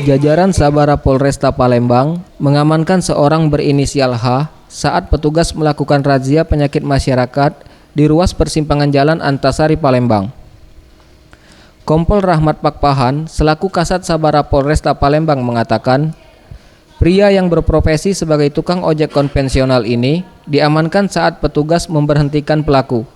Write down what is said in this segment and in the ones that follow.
Jajaran Sabara Polresta Palembang mengamankan seorang berinisial H saat petugas melakukan razia penyakit masyarakat di ruas persimpangan Jalan Antasari Palembang. Kompol Rahmat Pakpahan selaku Kasat Sabara Polresta Palembang mengatakan, pria yang berprofesi sebagai tukang ojek konvensional ini diamankan saat petugas memberhentikan pelaku.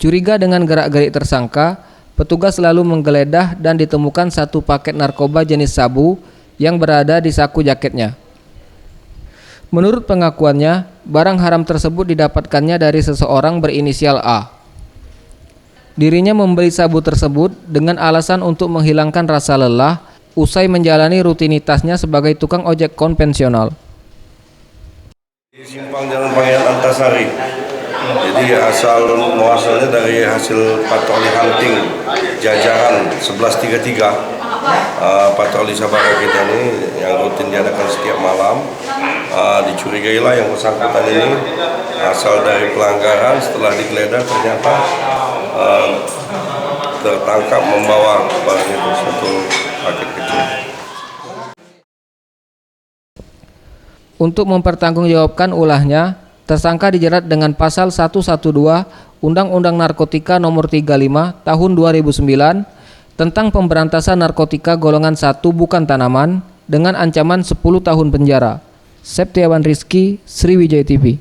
Curiga dengan gerak-gerik tersangka, petugas lalu menggeledah dan ditemukan satu paket narkoba jenis sabu yang berada di saku jaketnya. Menurut pengakuannya, barang haram tersebut didapatkannya dari seseorang berinisial A. Dirinya membeli sabu tersebut dengan alasan untuk menghilangkan rasa lelah usai menjalani rutinitasnya sebagai tukang ojek konvensional. Di simpang Jalan Pangeran Antasari. Jadi muasalnya dari hasil patroli hunting jajaran 1133. Patroli Sabara kita ini yang rutin diadakan setiap malam. Dicurigailah yang bersangkutan ini asal dari pelanggaran. Setelah digeledah ternyata tertangkap membawa barang itu satu paket kecil. Untuk mempertanggungjawabkan ulahnya, tersangka dijerat dengan pasal 112 Undang-Undang Narkotika Nomor 35 Tahun 2009 tentang pemberantasan narkotika golongan 1 bukan tanaman dengan ancaman 10 tahun penjara. Septiawan Rizky, Sriwijaya TV.